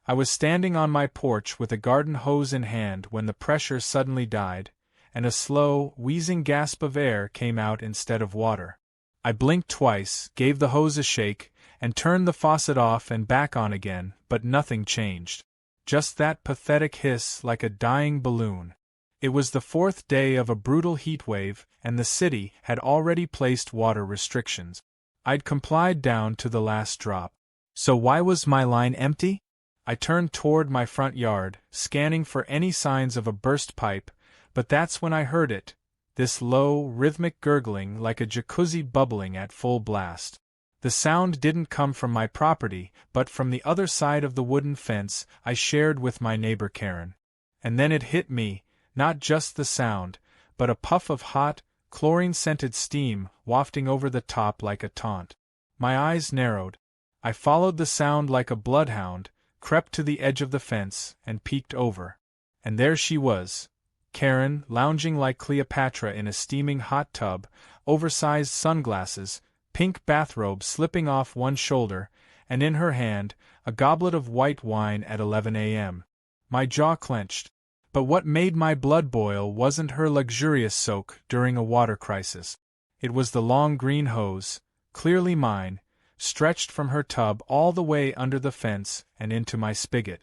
I was standing on my porch with a garden hose in hand when the pressure suddenly died, and a slow, wheezing gasp of air came out instead of water. I blinked twice, gave the hose a shake, and turned the faucet off and back on again, but nothing changed. Just that pathetic hiss like a dying balloon. It was the fourth day of a brutal heat wave, and the city had already placed water restrictions. I'd complied down to the last drop. So why was my line empty? I turned toward my front yard, scanning for any signs of a burst pipe, but that's when I heard it, this low, rhythmic gurgling like a jacuzzi bubbling at full blast. The sound didn't come from my property, but from the other side of the wooden fence I shared with my neighbor Karen. And then it hit me, not just the sound, but a puff of hot, chlorine-scented steam wafting over the top like a taunt. My eyes narrowed. I followed the sound like a bloodhound, crept to the edge of the fence, and peeked over. And there she was, Karen, lounging like Cleopatra in a steaming hot tub, oversized sunglasses, pink bathrobe slipping off one shoulder, and in her hand, a goblet of white wine at 11 a.m. My jaw clenched. But what made my blood boil wasn't her luxurious soak during a water crisis. It was the long green hose, clearly mine, stretched from her tub all the way under the fence and into my spigot.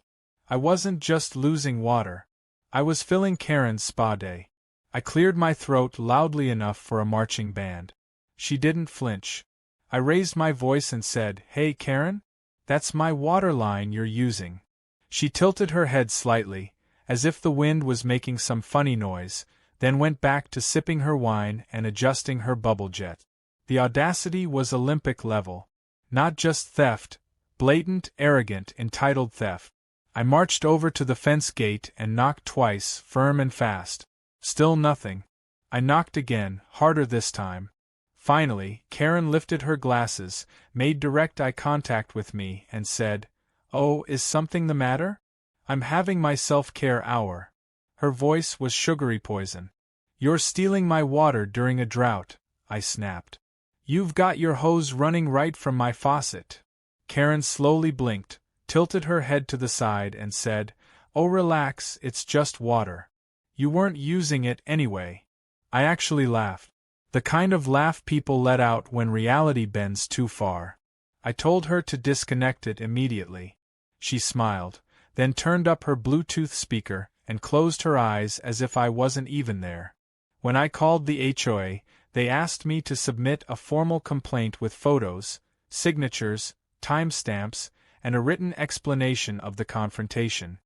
I wasn't just losing water. I was filling Karen's spa day. I cleared my throat loudly enough for a marching band. She didn't flinch. I raised my voice and said, "Hey Karen? That's my water line you're using." She tilted her head slightly, as if the wind was making some funny noise, then went back to sipping her wine and adjusting her bubble jet. The audacity was Olympic level. Not just theft, blatant, arrogant, entitled theft. I marched over to the fence gate and knocked twice, firm and fast. Still nothing. I knocked again, harder this time. Finally, Karen lifted her glasses, made direct eye contact with me, and said, "Oh, is something the matter? I'm having my self-care hour." Her voice was sugary poison. "You're stealing my water during a drought," I snapped. "You've got your hose running right from my faucet." Karen slowly blinked, tilted her head to the side and said, "Oh relax, it's just water. You weren't using it anyway." I actually laughed. The kind of laugh people let out when reality bends too far. I told her to disconnect it immediately. She smiled, then turned up her Bluetooth speaker and closed her eyes as if I wasn't even there. When I called the HOA, they asked me to submit a formal complaint with photos, signatures, timestamps, and a written explanation of the confrontation.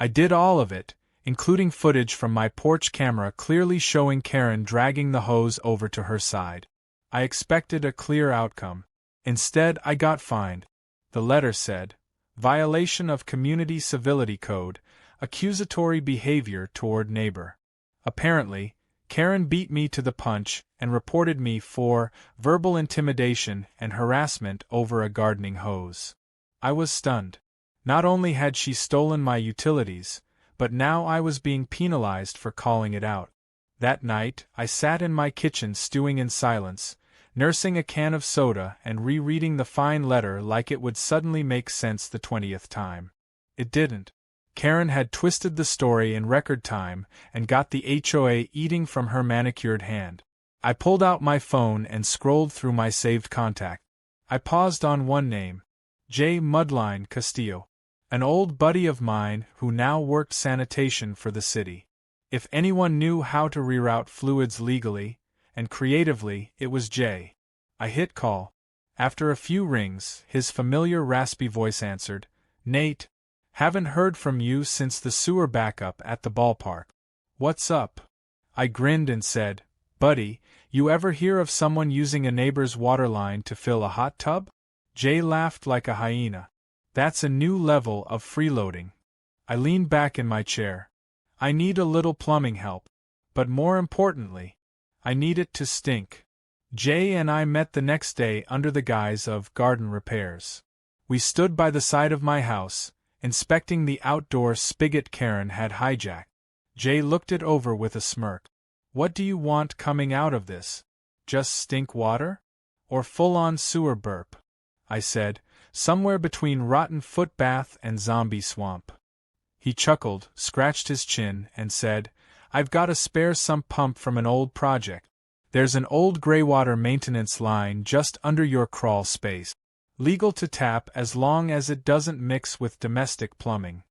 I did all of it, including footage from my porch camera clearly showing Karen dragging the hose over to her side. I expected a clear outcome. Instead, I got fined. The letter said, "Violation of Community Civility Code, accusatory behavior toward neighbor." Apparently, Karen beat me to the punch and reported me for verbal intimidation and harassment over a gardening hose. I was stunned. Not only had she stolen my utilities, but now I was being penalized for calling it out. That night, I sat in my kitchen stewing in silence, nursing a can of soda and rereading the fine letter like it would suddenly make sense the 20th time. It didn't. Karen had twisted the story in record time and got the HOA eating from her manicured hand. I pulled out my phone and scrolled through my saved contact. I paused on one name, J. Mudline Castillo, an old buddy of mine who now worked sanitation for the city. If anyone knew how to reroute fluids legally and creatively, it was Jay. I hit call. After a few rings, his familiar raspy voice answered, "Nate, haven't heard from you since the sewer backup at the ballpark. What's up?" I grinned and said, "Buddy, you ever hear of someone using a neighbor's water line to fill a hot tub?" Jay laughed like a hyena. "That's a new level of freeloading." I leaned back in my chair. I need a little plumbing help. But more importantly, I need it to stink. Jay and I met the next day under the guise of garden repairs. We stood by the side of my house, inspecting the outdoor spigot Karen had hijacked. Jay looked it over with a smirk. "What do you want coming out of this? Just stink water? Or full-on sewer burp?" I said, somewhere between rotten footbath and zombie swamp. He chuckled, scratched his chin, and said, "I've got a spare sump pump from an old project. There's an old graywater maintenance line just under your crawl space. Legal to tap as long as it doesn't mix with domestic plumbing."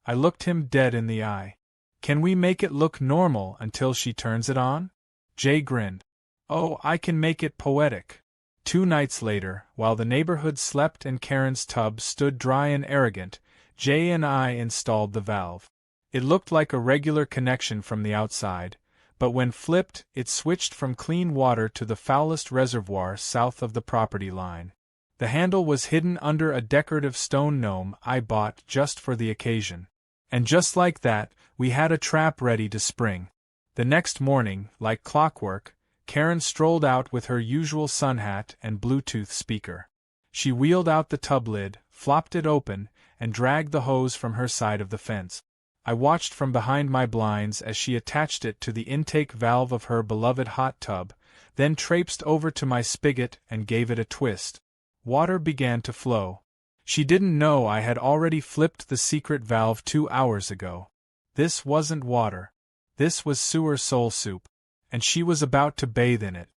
I looked him dead in the eye. "Can we make it look normal until she turns it on?" Jay grinned. "Oh, I can make it poetic." 2 nights later, while the neighborhood slept and Karen's tub stood dry and arrogant, Jay and I installed the valve. It looked like a regular connection from the outside, but when flipped, it switched from clean water to the foulest reservoir south of the property line. The handle was hidden under a decorative stone gnome I bought just for the occasion. And just like that, we had a trap ready to spring. The next morning, like clockwork, Karen strolled out with her usual sun hat and Bluetooth speaker. She wheeled out the tub lid, flopped it open, and dragged the hose from her side of the fence. I watched from behind my blinds as she attached it to the intake valve of her beloved hot tub, then traipsed over to my spigot and gave it a twist. Water began to flow. She didn't know I had already flipped the secret valve 2 hours ago. This wasn't water. This was sewer soul soup. And she was about to bathe in it.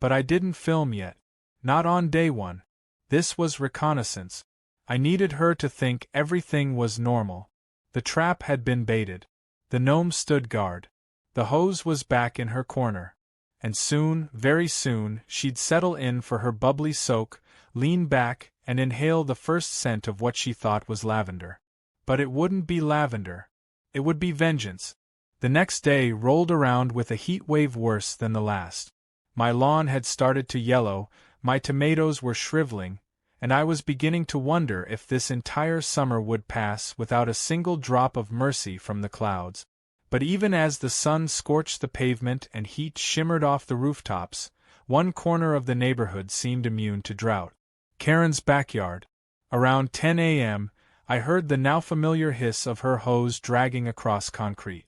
But I didn't film yet. Not on day 1. This was reconnaissance. I needed her to think everything was normal. The trap had been baited. The gnome stood guard. The hose was back in her corner. And soon, very soon, she'd settle in for her bubbly soak, lean back, and inhale the first scent of what she thought was lavender. But it wouldn't be lavender. It would be vengeance. The next day rolled around with a heat wave worse than the last. My lawn had started to yellow, my tomatoes were shriveling, and I was beginning to wonder if this entire summer would pass without a single drop of mercy from the clouds. But even as the sun scorched the pavement and heat shimmered off the rooftops, one corner of the neighborhood seemed immune to drought. Karen's backyard. Around 10 a.m., I heard the now familiar hiss of her hose dragging across concrete.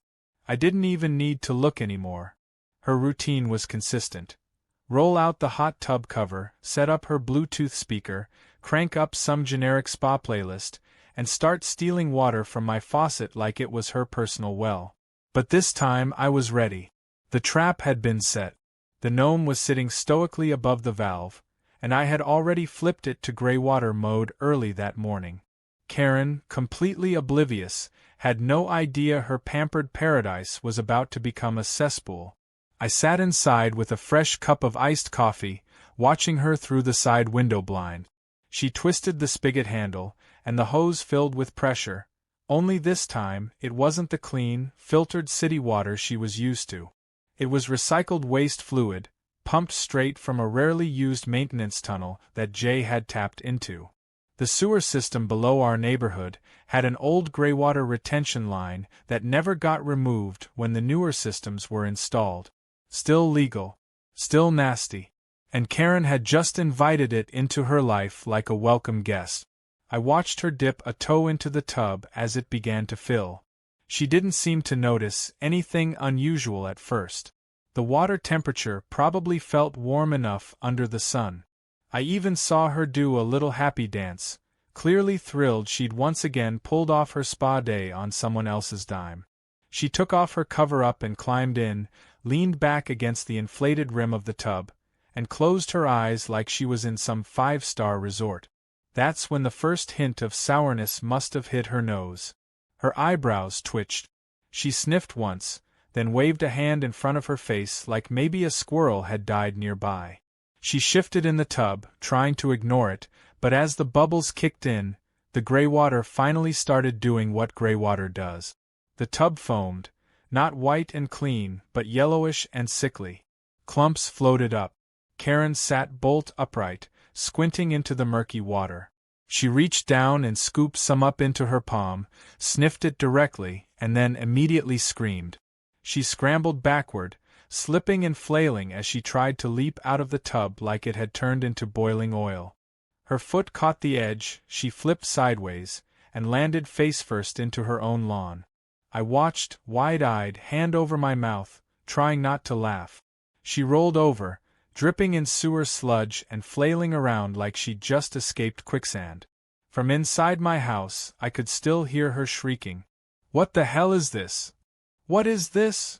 I didn't even need to look anymore. Her routine was consistent. Roll out the hot tub cover, set up her Bluetooth speaker, crank up some generic spa playlist, and start stealing water from my faucet like it was her personal well. But this time I was ready. The trap had been set. The gnome was sitting stoically above the valve, and I had already flipped it to graywater mode early that morning. Karen, completely oblivious, had no idea her pampered paradise was about to become a cesspool. I sat inside with a fresh cup of iced coffee, watching her through the side window blind. She twisted the spigot handle, and the hose filled with pressure, only this time it wasn't the clean, filtered city water she was used to. It was recycled waste fluid, pumped straight from a rarely used maintenance tunnel that Jay had tapped into. The sewer system below our neighborhood had an old graywater retention line that never got removed when the newer systems were installed. Still legal. Still nasty. And Karen had just invited it into her life like a welcome guest. I watched her dip a toe into the tub as it began to fill. She didn't seem to notice anything unusual at first. The water temperature probably felt warm enough under the sun. I even saw her do a little happy dance, clearly thrilled she'd once again pulled off her spa day on someone else's dime. She took off her cover-up and climbed in, leaned back against the inflated rim of the tub, and closed her eyes like she was in some 5-star resort. That's when the first hint of sourness must have hit her nose. Her eyebrows twitched. She sniffed once, then waved a hand in front of her face like maybe a squirrel had died nearby. She shifted in the tub, trying to ignore it, but as the bubbles kicked in, the graywater finally started doing what graywater does. The tub foamed, not white and clean, but yellowish and sickly. Clumps floated up. Karen sat bolt upright, squinting into the murky water. She reached down and scooped some up into her palm, sniffed it directly, and then immediately screamed. She scrambled backward, slipping and flailing as she tried to leap out of the tub like it had turned into boiling oil. Her foot caught the edge, she flipped sideways, and landed face-first into her own lawn. I watched, wide-eyed, hand over my mouth, trying not to laugh. She rolled over, dripping in sewer sludge and flailing around like she'd just escaped quicksand. From inside my house, I could still hear her shrieking. "What the hell is this? What is this?"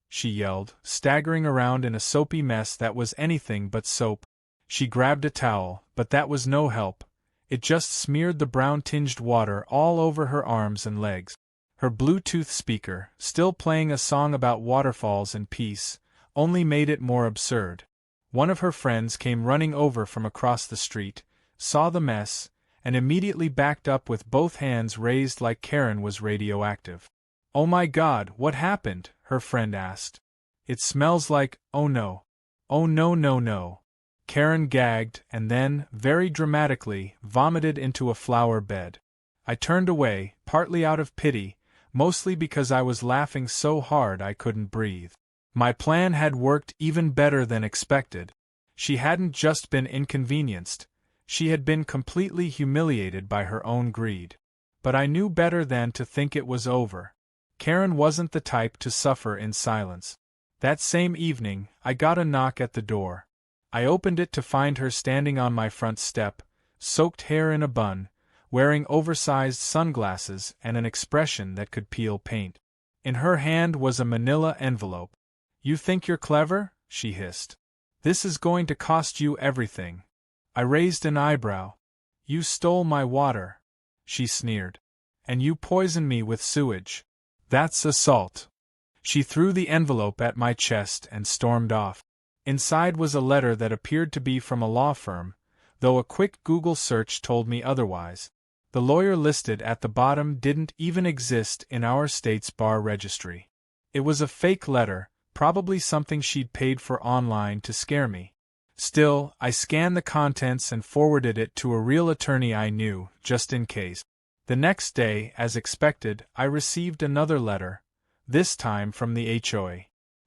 she yelled, staggering around in a soapy mess that was anything but soap. She grabbed a towel, but that was no help. It just smeared the brown-tinged water all over her arms and legs. Her Bluetooth speaker, still playing a song about waterfalls and peace, only made it more absurd. One of her friends came running over from across the street, saw the mess, and immediately backed up with both hands raised like Karen was radioactive. "Oh my God, what happened?" her friend asked. "It smells like, oh no. Oh no no no." Karen gagged and then, very dramatically, vomited into a flower bed. I turned away, partly out of pity, mostly because I was laughing so hard I couldn't breathe. My plan had worked even better than expected. She hadn't just been inconvenienced, she had been completely humiliated by her own greed. But I knew better than to think it was over. Karen wasn't the type to suffer in silence. That same evening, I got a knock at the door. I opened it to find her standing on my front step, soaked hair in a bun, wearing oversized sunglasses and an expression that could peel paint. In her hand was a manila envelope. "You think you're clever?" she hissed. "This is going to cost you everything." I raised an eyebrow. "You stole my water," she sneered. "And you poisoned me with sewage. That's assault." She threw the envelope at my chest and stormed off. Inside was a letter that appeared to be from a law firm, though a quick Google search told me otherwise. The lawyer listed at the bottom didn't even exist in our state's bar registry. It was a fake letter, probably something she'd paid for online to scare me. Still, I scanned the contents and forwarded it to a real attorney I knew, just in case. The next day, as expected, I received another letter, this time from the HOA.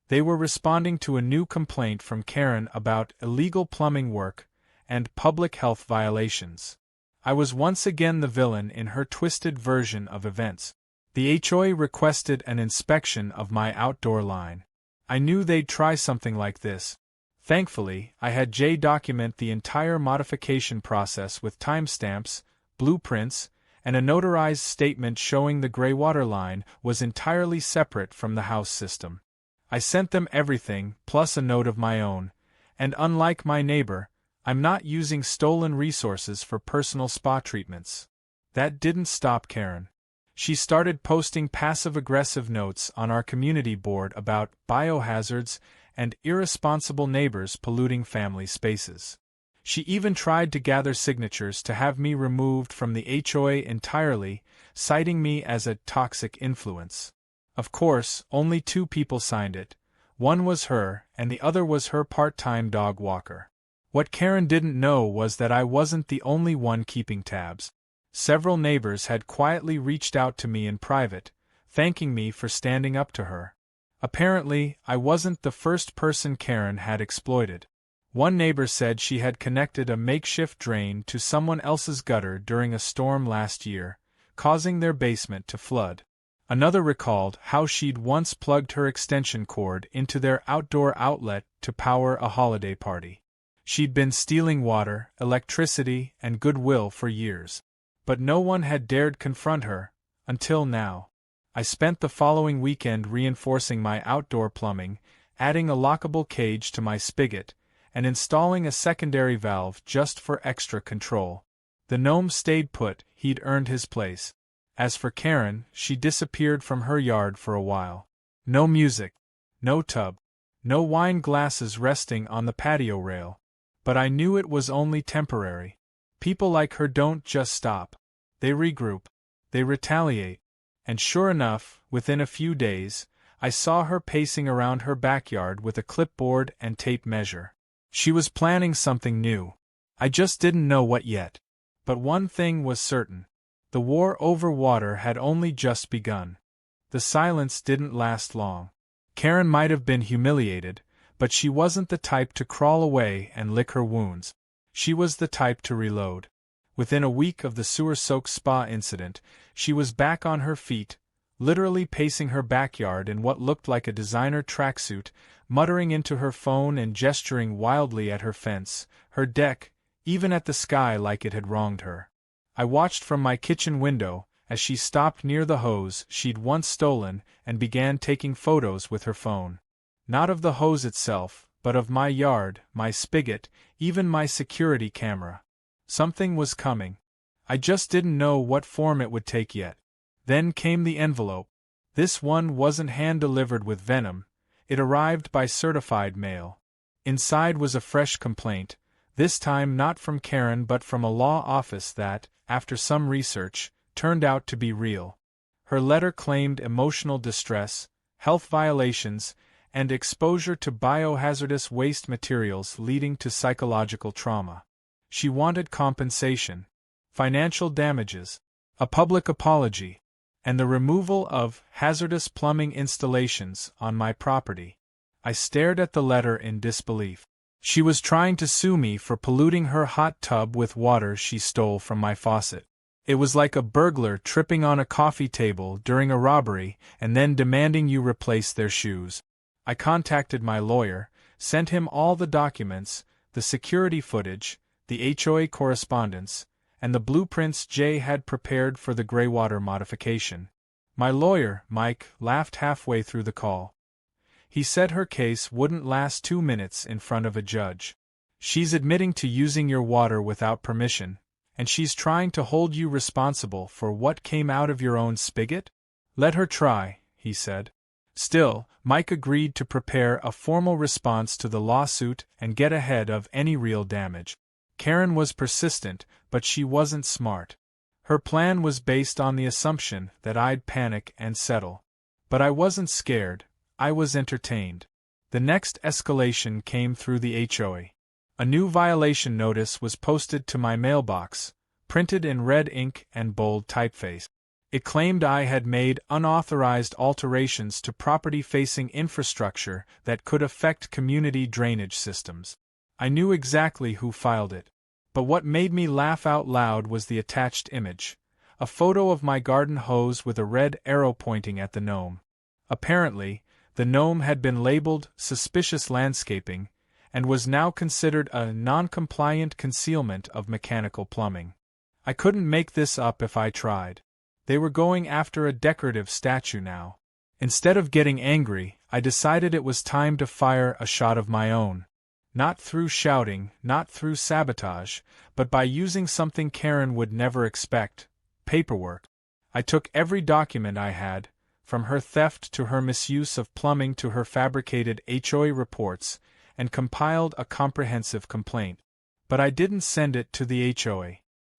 They were responding to a new complaint from Karen about illegal plumbing work and public health violations. I was once again the villain in her twisted version of events. The HOA requested an inspection of my outdoor line. I knew they'd try something like this. Thankfully, I had Jay document the entire modification process with timestamps, blueprints, and a notarized statement showing the graywater line was entirely separate from the house system. I sent them everything, plus a note of my own, and unlike my neighbor, I'm not using stolen resources for personal spa treatments. That didn't stop Karen. She started posting passive-aggressive notes on our community board about biohazards and irresponsible neighbors polluting family spaces. She even tried to gather signatures to have me removed from the HOA entirely, citing me as a toxic influence. Of course, only 2 people signed it. One was her, and the other was her part-time dog walker. What Karen didn't know was that I wasn't the only one keeping tabs. Several neighbors had quietly reached out to me in private, thanking me for standing up to her. Apparently, I wasn't the first person Karen had exploited. One neighbor said she had connected a makeshift drain to someone else's gutter during a storm last year, causing their basement to flood. Another recalled how she'd once plugged her extension cord into their outdoor outlet to power a holiday party. She'd been stealing water, electricity, and goodwill for years. But no one had dared confront her, until now. I spent the following weekend reinforcing my outdoor plumbing, adding a lockable cage to my spigot, and installing a secondary valve just for extra control. The gnome stayed put, he'd earned his place. As for Karen, she disappeared from her yard for a while. No music, no tub, no wine glasses resting on the patio rail. But I knew it was only temporary. People like her don't just stop. They regroup. They retaliate. And sure enough, within a few days, I saw her pacing around her backyard with a clipboard and tape measure. She was planning something new. I just didn't know what yet. But one thing was certain. The war over water had only just begun. The silence didn't last long. Karen might have been humiliated, but she wasn't the type to crawl away and lick her wounds. She was the type to reload. Within a week of the sewer-soaked spa incident, she was back on her feet, literally pacing her backyard in what looked like a designer tracksuit, muttering into her phone and gesturing wildly at her fence, her deck, even at the sky like it had wronged her. I watched from my kitchen window as she stopped near the hose she'd once stolen and began taking photos with her phone. Not of the hose itself, but of my yard, my spigot, even my security camera. Something was coming. I just didn't know what form it would take yet. Then came the envelope. This one wasn't hand-delivered with venom. It arrived by certified mail. Inside was a fresh complaint, this time not from Karen but from a law office that, after some research, turned out to be real. Her letter claimed emotional distress, health violations, and exposure to biohazardous waste materials leading to psychological trauma. She wanted compensation, financial damages, a public apology, and the removal of hazardous plumbing installations on my property. I stared at the letter in disbelief. She was trying to sue me for polluting her hot tub with water she stole from my faucet. It was like a burglar tripping on a coffee table during a robbery and then demanding you replace their shoes. I contacted my lawyer, sent him all the documents, the security footage, the HOA correspondence, and the blueprints Jay had prepared for the graywater modification. My lawyer, Mike, laughed halfway through the call. He said her case wouldn't last 2 minutes in front of a judge. She's admitting to using your water without permission, and she's trying to hold you responsible for what came out of your own spigot? Let her try, he said. Still, Mike agreed to prepare a formal response to the lawsuit and get ahead of any real damage. Karen was persistent, but she wasn't smart. Her plan was based on the assumption that I'd panic and settle. But I wasn't scared, I was entertained. The next escalation came through the HOA. A new violation notice was posted to my mailbox, printed in red ink and bold typeface. It claimed I had made unauthorized alterations to property-facing infrastructure that could affect community drainage systems. I knew exactly who filed it. But what made me laugh out loud was the attached image, a photo of my garden hose with a red arrow pointing at the gnome. Apparently, the gnome had been labeled suspicious landscaping and was now considered a non-compliant concealment of mechanical plumbing. I couldn't make this up if I tried. They were going after a decorative statue now. Instead of getting angry, I decided it was time to fire a shot of my own. Not through shouting, not through sabotage, but by using something Karen would never expect: paperwork. I took every document I had, from her theft to her misuse of plumbing to her fabricated HOA reports, and compiled a comprehensive complaint. But I didn't send it to the HOA.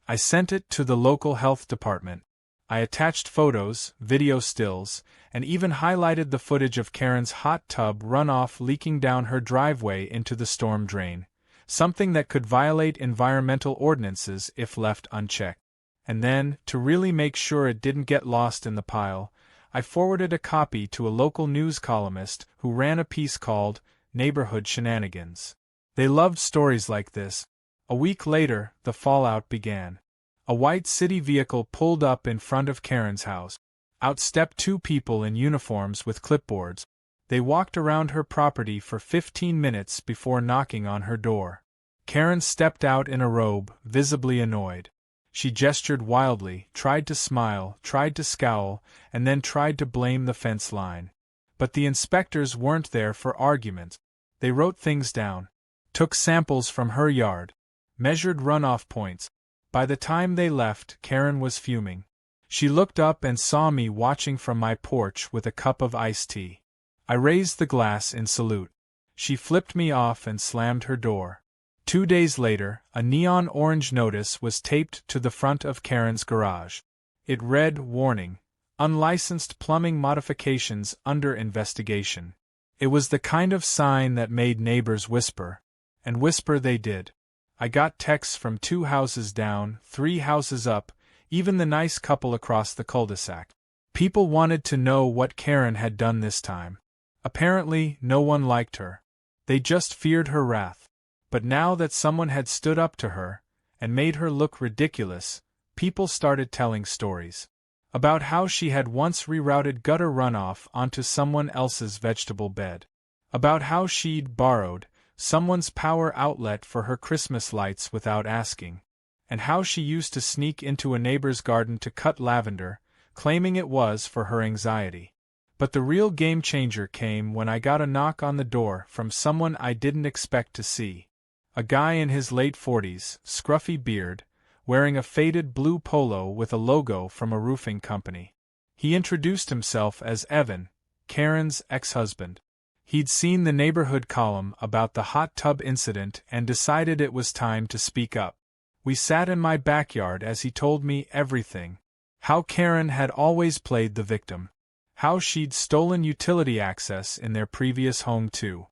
I sent it to the local health department. I attached photos, video stills, and even highlighted the footage of Karen's hot tub runoff leaking down her driveway into the storm drain, something that could violate environmental ordinances if left unchecked. And then, to really make sure it didn't get lost in the pile, I forwarded a copy to a local news columnist who ran a piece called Neighborhood Shenanigans. They loved stories like this. A week later, the fallout began. A white city vehicle pulled up in front of Karen's house. Out stepped 2 people in uniforms with clipboards. They walked around her property for 15 minutes before knocking on her door. Karen stepped out in a robe, visibly annoyed. She gestured wildly, tried to smile, tried to scowl, and then tried to blame the fence line. But the inspectors weren't there for argument. They wrote things down, took samples from her yard, measured runoff points. By the time they left, Karen was fuming. She looked up and saw me watching from my porch with a cup of iced tea. I raised the glass in salute. She flipped me off and slammed her door. 2 days later, a neon orange notice was taped to the front of Karen's garage. It read, "Warning: unlicensed plumbing modifications under investigation." It was the kind of sign that made neighbors whisper. And whisper they did. I got texts from 2 houses down, 3 houses up, even the nice couple across the cul-de-sac. People wanted to know what Karen had done this time. Apparently, no one liked her. They just feared her wrath. But now that someone had stood up to her, and made her look ridiculous, people started telling stories. About how she had once rerouted gutter runoff onto someone else's vegetable bed. About how she'd borrowed someone's power outlet for her Christmas lights without asking. and how she used to sneak into a neighbor's garden to cut lavender, claiming it was for her anxiety. But the real game-changer came when I got a knock on the door from someone I didn't expect to see. A guy in his late 40s, scruffy beard, wearing a faded blue polo with a logo from a roofing company. He introduced himself as Evan, Karen's ex-husband. He'd seen the neighborhood column about the hot tub incident and decided it was time to speak up. We sat in my backyard as he told me everything. How Karen had always played the victim. How she'd stolen utility access in their previous home too.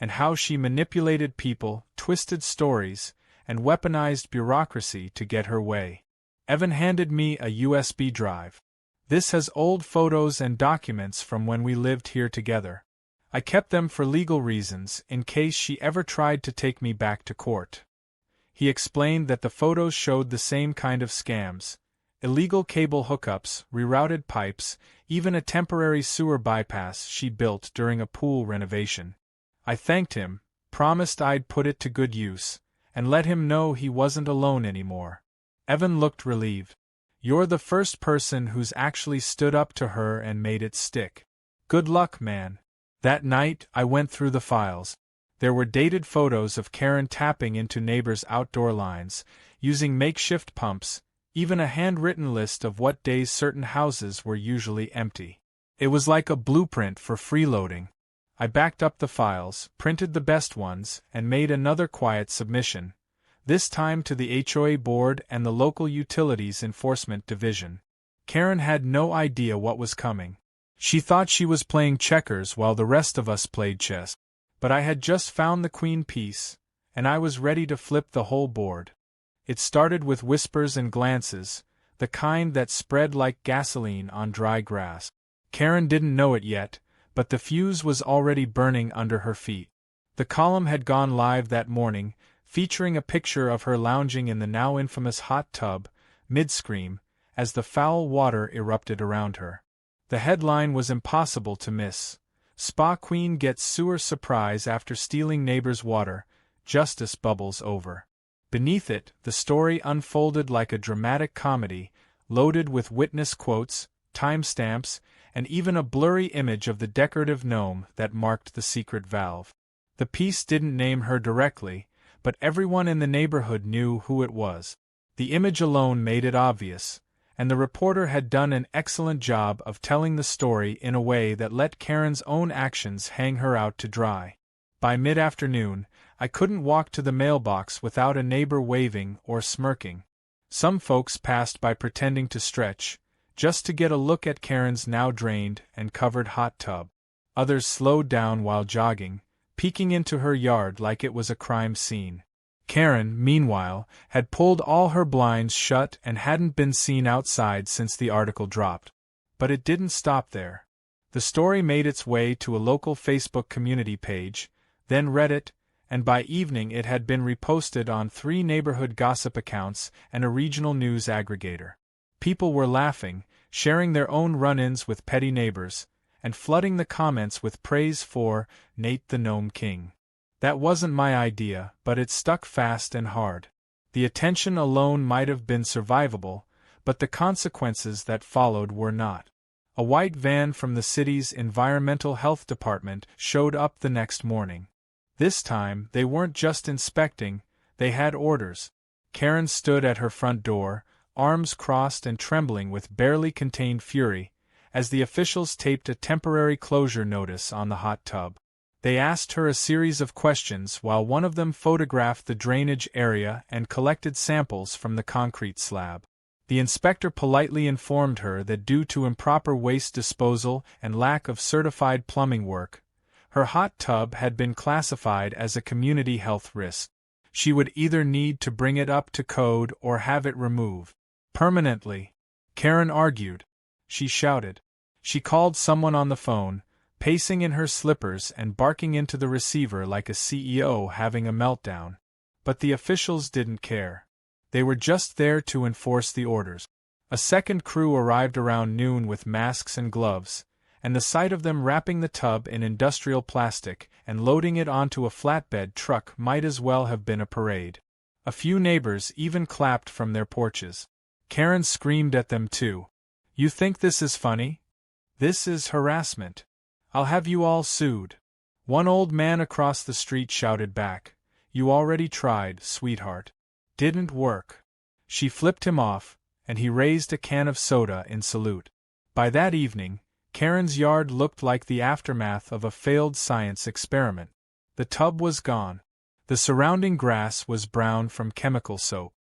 And how she manipulated people, twisted stories, and weaponized bureaucracy to get her way. Evan handed me a USB drive. This has old photos and documents from when we lived here together. I kept them for legal reasons in case she ever tried to take me back to court. He explained that the photos showed the same kind of scams: illegal cable hookups, rerouted pipes, even a temporary sewer bypass she built during a pool renovation. I thanked him, promised I'd put it to good use, and let him know he wasn't alone anymore. Evan looked relieved. "You're the first person who's actually stood up to her and made it stick. Good luck, man." That night, I went through the files. There were dated photos of Karen tapping into neighbors' outdoor lines, using makeshift pumps, even a handwritten list of what days certain houses were usually empty. It was like a blueprint for freeloading. I backed up the files, printed the best ones, and made another quiet submission, this time to the HOA board and the local utilities enforcement division. Karen had no idea what was coming. She thought she was playing checkers while the rest of us played chess. But I had just found the queen piece, and I was ready to flip the whole board. It started with whispers and glances, the kind that spread like gasoline on dry grass. Karen didn't know it yet, but the fuse was already burning under her feet. The column had gone live that morning, featuring a picture of her lounging in the now infamous hot tub, mid-scream, as the foul water erupted around her. The headline was impossible to miss. Spa Queen gets sewer surprise after stealing neighbor's water, justice bubbles over. Beneath it, the story unfolded like a dramatic comedy, loaded with witness quotes, timestamps, and even a blurry image of the decorative gnome that marked the secret valve. The piece didn't name her directly, but everyone in the neighborhood knew who it was. The image alone made it obvious, and the reporter had done an excellent job of telling the story in a way that let Karen's own actions hang her out to dry. By mid-afternoon, I couldn't walk to the mailbox without a neighbor waving or smirking. Some folks passed by pretending to stretch, just to get a look at Karen's now drained and covered hot tub. Others slowed down while jogging, peeking into her yard like it was a crime scene. Karen, meanwhile, had pulled all her blinds shut and hadn't been seen outside since the article dropped. But it didn't stop there. The story made its way to a local Facebook community page, then Reddit, and by evening it had been reposted on 3 neighborhood gossip accounts and a regional news aggregator. People were laughing, sharing their own run-ins with petty neighbors, and flooding the comments with praise for Nate the Gnome King. That wasn't my idea, but it stuck fast and hard. The attention alone might have been survivable, but the consequences that followed were not. A white van from the city's environmental health department showed up the next morning. This time, they weren't just inspecting, they had orders. Karen stood at her front door, arms crossed and trembling with barely contained fury, as the officials taped a temporary closure notice on the hot tub. They asked her a series of questions while one of them photographed the drainage area and collected samples from the concrete slab. The inspector politely informed her that due to improper waste disposal and lack of certified plumbing work, her hot tub had been classified as a community health risk. She would either need to bring it up to code or have it removed permanently. Karen argued. She shouted. She called someone on the phone, pacing in her slippers and barking into the receiver like a CEO having a meltdown. But the officials didn't care. They were just there to enforce the orders. A second crew arrived around noon with masks and gloves, and the sight of them wrapping the tub in industrial plastic and loading it onto a flatbed truck might as well have been a parade. A few neighbors even clapped from their porches. Karen screamed at them too. "You think this is funny? This is harassment. I'll have you all sued." One old man across the street shouted back, "You already tried, sweetheart. Didn't work." She flipped him off, and he raised a can of soda in salute. By that evening, Karen's yard looked like the aftermath of a failed science experiment. The tub was gone. The surrounding grass was brown from chemical soap.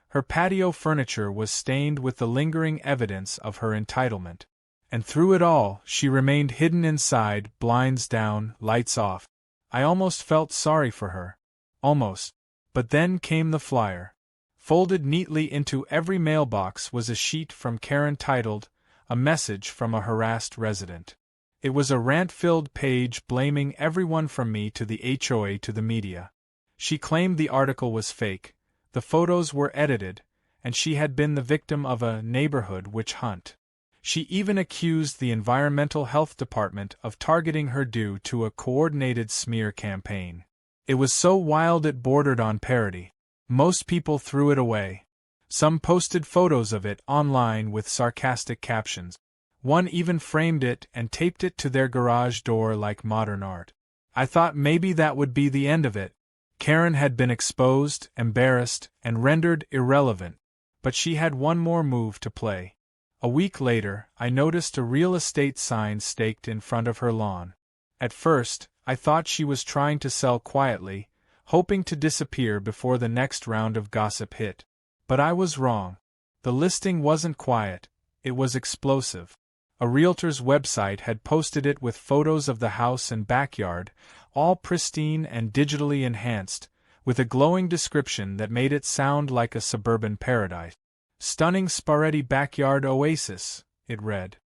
Her patio furniture was stained with the lingering evidence of her entitlement. And through it all, she remained hidden inside, blinds down, lights off. I almost felt sorry for her. Almost. But then came the flyer. Folded neatly into every mailbox was a sheet from Karen titled, "A Message from a Harassed Resident." It was a rant-filled page blaming everyone from me to the HOA to the media. She claimed the article was fake, the photos were edited, and she had been the victim of a neighborhood witch hunt. She even accused the Environmental Health Department of targeting her due to a coordinated smear campaign. It was so wild it bordered on parody. Most people threw it away. Some posted photos of it online with sarcastic captions. One even framed it and taped it to their garage door like modern art. I thought maybe that would be the end of it. Karen had been exposed, embarrassed, and rendered irrelevant. But she had one more move to play. A week later, I noticed a real estate sign staked in front of her lawn. At first, I thought she was trying to sell quietly, hoping to disappear before the next round of gossip hit. But I was wrong. The listing wasn't quiet, it was explosive. A realtor's website had posted it with photos of the house and backyard, all pristine and digitally enhanced, with a glowing description that made it sound like a suburban paradise. "Stunning Sparretti backyard oasis," it read.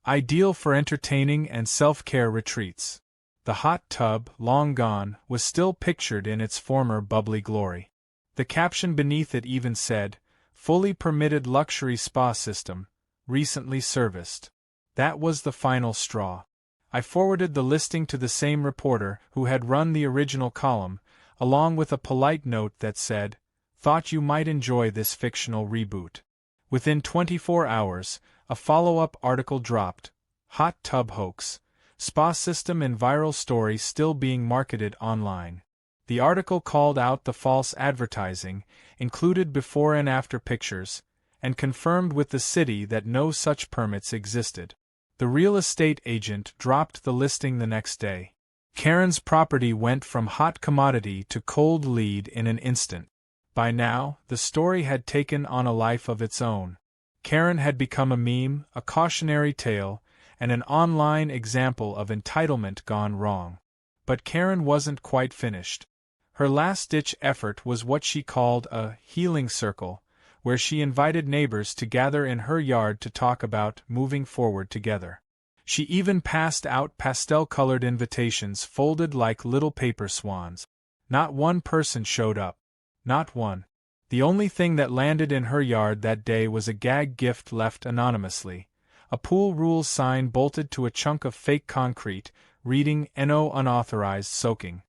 "Ideal for entertaining and self-care retreats." The hot tub, long gone, was still pictured in its former bubbly glory. The caption beneath it even said, "Fully permitted luxury spa system, recently serviced." That was the final straw. I forwarded the listing to the same reporter who had run the original column, along with a polite note that said, "Thought you might enjoy this fictional reboot." Within 24 hours, a follow-up article dropped, "Hot Tub Hoax, Spa System in Viral Story Still Being Marketed Online." The article called out the false advertising, included before and after pictures, and confirmed with the city that no such permits existed. The real estate agent dropped the listing the next day. Karen's property went from hot commodity to cold lead in an instant. By now, the story had taken on a life of its own. Karen had become a meme, a cautionary tale, and an online example of entitlement gone wrong. But Karen wasn't quite finished. Her last-ditch effort was what she called a healing circle, where she invited neighbors to gather in her yard to talk about moving forward together. She even passed out pastel-colored invitations folded like little paper swans. Not one person showed up. Not one. The only thing that landed in her yard that day was a gag gift left anonymously, a pool rules sign bolted to a chunk of fake concrete, reading "No unauthorized soaking.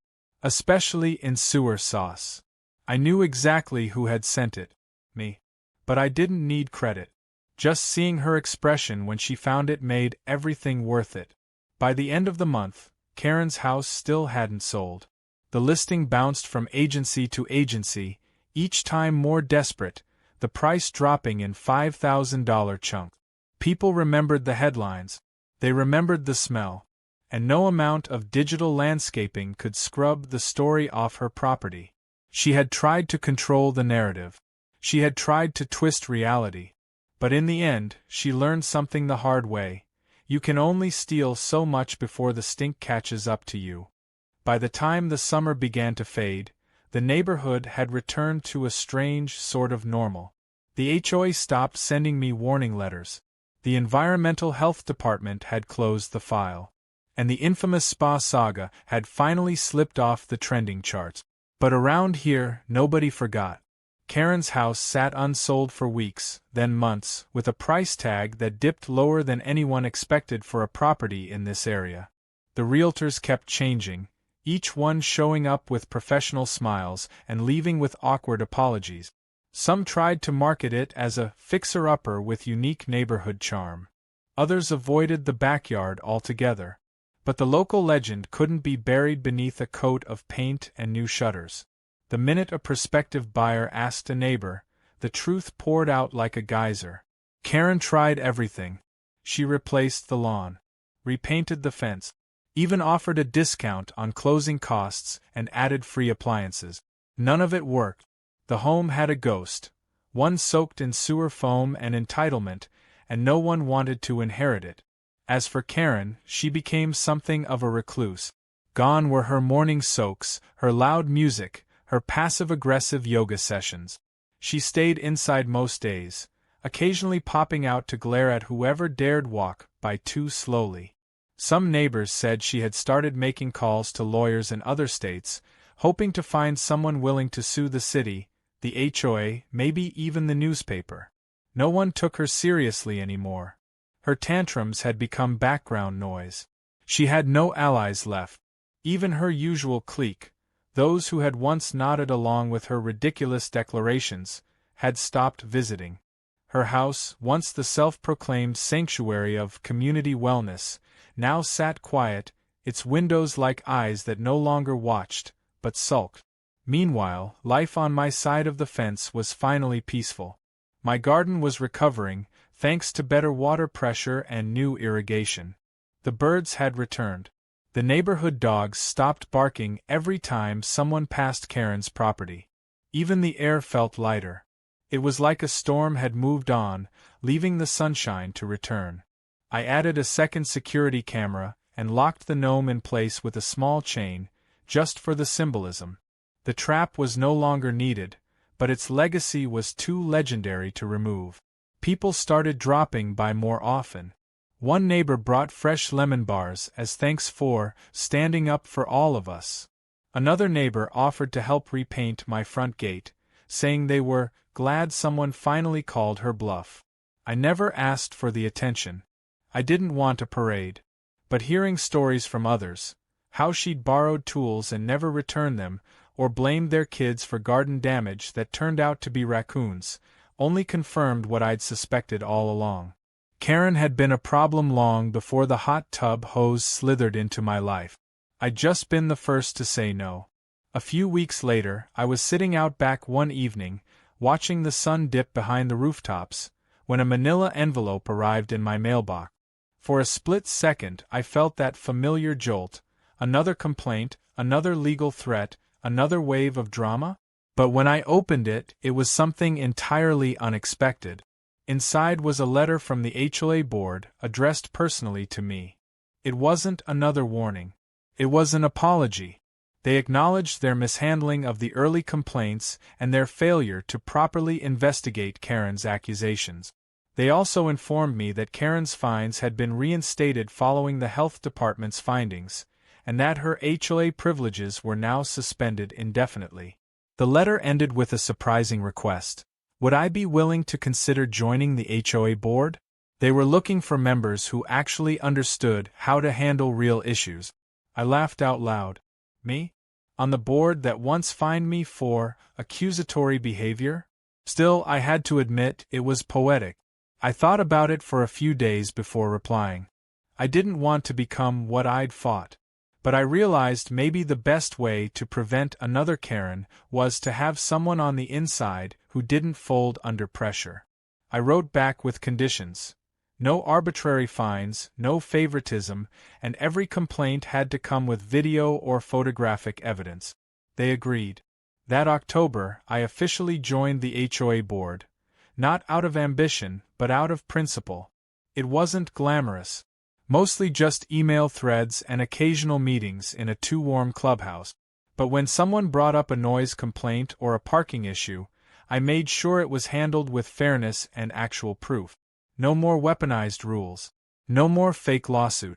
Especially in sewer sauce." I knew exactly who had sent it. Me. But I didn't need credit. Just seeing her expression when she found it made everything worth it. By the end of the month, Karen's house still hadn't sold. The listing bounced from agency to agency, each time more desperate, the price dropping in $5,000 chunks. People remembered the headlines. They remembered the smell. And no amount of digital landscaping could scrub the story off her property. She had tried to control the narrative. She had tried to twist reality. But in the end, she learned something the hard way. You can only steal so much before the stink catches up to you. By the time the summer began to fade, the neighborhood had returned to a strange sort of normal. The HOA stopped sending me warning letters. The Environmental Health Department had closed the file. And the infamous spa saga had finally slipped off the trending charts. But around here, nobody forgot. Karen's house sat unsold for weeks, then months, with a price tag that dipped lower than anyone expected for a property in this area. The realtors kept changing, each one showing up with professional smiles and leaving with awkward apologies. Some tried to market it as a fixer-upper with unique neighborhood charm. Others avoided the backyard altogether. But the local legend couldn't be buried beneath a coat of paint and new shutters. The minute a prospective buyer asked a neighbor, the truth poured out like a geyser. Karen tried everything. She replaced the lawn, repainted the fence, even offered a discount on closing costs and added free appliances. None of it worked. The home had a ghost, one soaked in sewer foam and entitlement, and no one wanted to inherit it. As for Karen, she became something of a recluse. Gone were her morning soaks, her loud music, her passive-aggressive yoga sessions. She stayed inside most days, occasionally popping out to glare at whoever dared walk by too slowly. Some neighbors said she had started making calls to lawyers in other states, hoping to find someone willing to sue the city, the HOA, maybe even the newspaper. No one took her seriously anymore. Her tantrums had become background noise. She had no allies left. Even her usual clique, those who had once nodded along with her ridiculous declarations, had stopped visiting. Her house, once the self-proclaimed sanctuary of community wellness, now sat quiet, its windows like eyes that no longer watched, but sulked. Meanwhile, life on my side of the fence was finally peaceful. My garden was recovering, thanks to better water pressure and new irrigation. The birds had returned. The neighborhood dogs stopped barking every time someone passed Karen's property. Even the air felt lighter. It was like a storm had moved on, leaving the sunshine to return. I added a second security camera and locked the gnome in place with a small chain, just for the symbolism. The trap was no longer needed, but its legacy was too legendary to remove. People started dropping by more often. One neighbor brought fresh lemon bars as thanks for standing up for all of us. Another neighbor offered to help repaint my front gate, saying they were glad someone finally called her bluff. I never asked for the attention. I didn't want a parade. But hearing stories from others, how she'd borrowed tools and never returned them, or blamed their kids for garden damage that turned out to be raccoons, only confirmed what I'd suspected all along. Karen had been a problem long before the hot tub hose slithered into my life. I'd just been the first to say no. A few weeks later, I was sitting out back one evening, watching the sun dip behind the rooftops, when a manila envelope arrived in my mailbox. For a split second I felt that familiar jolt, another complaint, another legal threat, another wave of drama? But when I opened it, it was something entirely unexpected. Inside was a letter from the HOA board, addressed personally to me. It wasn't another warning. It was an apology. They acknowledged their mishandling of the early complaints and their failure to properly investigate Karen's accusations. They also informed me that Karen's fines had been reinstated following the health department's findings, and that her HOA privileges were now suspended indefinitely. The letter ended with a surprising request. Would I be willing to consider joining the HOA board? They were looking for members who actually understood how to handle real issues. I laughed out loud. Me? On the board that once fined me for accusatory behavior? Still, I had to admit it was poetic. I thought about it for a few days before replying. I didn't want to become what I'd fought. But I realized maybe the best way to prevent another Karen was to have someone on the inside who didn't fold under pressure. I wrote back with conditions. No arbitrary fines, no favoritism, and every complaint had to come with video or photographic evidence. They agreed. That October, I officially joined the HOA board. Not out of ambition, but out of principle. It wasn't glamorous. Mostly just email threads and occasional meetings in a too-warm clubhouse. But when someone brought up a noise complaint or a parking issue, I made sure it was handled with fairness and actual proof. No more weaponized rules. No more fake lawsuit.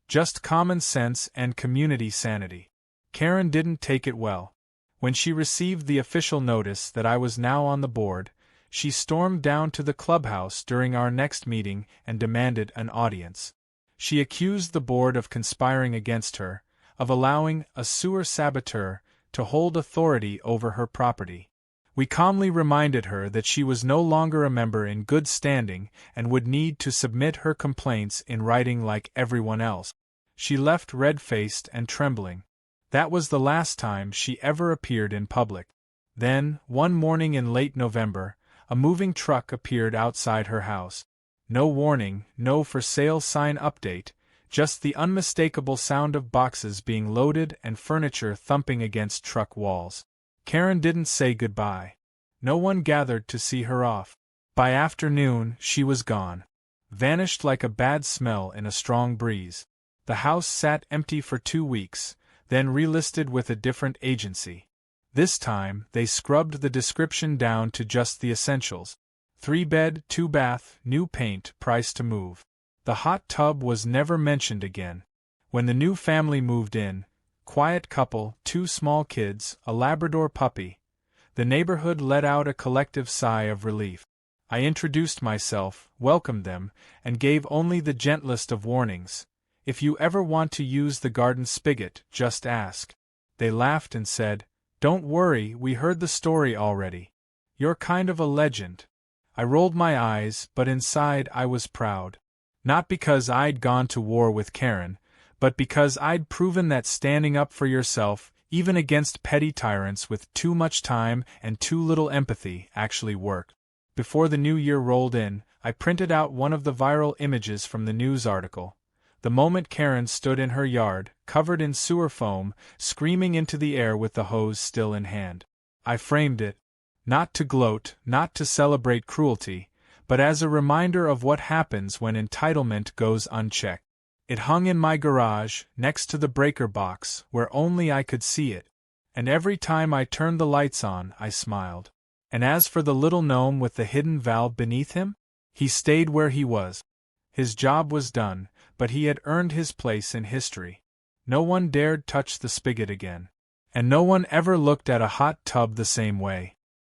Just common sense and community sanity. Karen didn't take it well. When she received the official notice that I was now on the board, she stormed down to the clubhouse during our next meeting and demanded an audience. She accused the board of conspiring against her, of allowing a sewer saboteur to hold authority over her property. We calmly reminded her that she was no longer a member in good standing and would need to submit her complaints in writing like everyone else. She left red-faced and trembling. That was the last time she ever appeared in public. Then, one morning in late November, a moving truck appeared outside her house. No warning, no for sale sign update, just the unmistakable sound of boxes being loaded and furniture thumping against truck walls. Karen didn't say goodbye. No one gathered to see her off. By afternoon, she was gone. Vanished like a bad smell in a strong breeze. The house sat empty for 2 weeks, then relisted with a different agency. This time, they scrubbed the description down to just the essentials. 3-bed, 2-bath, new paint, price to move. The hot tub was never mentioned again. When the new family moved in, quiet couple, 2 small kids, a Labrador puppy, the neighborhood let out a collective sigh of relief. I introduced myself, welcomed them, and gave only the gentlest of warnings. If you ever want to use the garden spigot, just ask. They laughed and said, "Don't worry, we heard the story already. You're kind of a legend." I rolled my eyes, but inside I was proud. Not because I'd gone to war with Karen, but because I'd proven that standing up for yourself, even against petty tyrants with too much time and too little empathy, actually worked. Before the new year rolled in, I printed out one of the viral images from the news article. The moment Karen stood in her yard, covered in sewer foam, screaming into the air with the hose still in hand. I framed it. Not to gloat, not to celebrate cruelty, but as a reminder of what happens when entitlement goes unchecked. It hung in my garage, next to the breaker box, where only I could see it. And every time I turned the lights on, I smiled. And as for the little gnome with the hidden valve beneath him, he stayed where he was. His job was done, but he had earned his place in history. No one dared touch the spigot again. And no one ever looked at a hot tub the same way.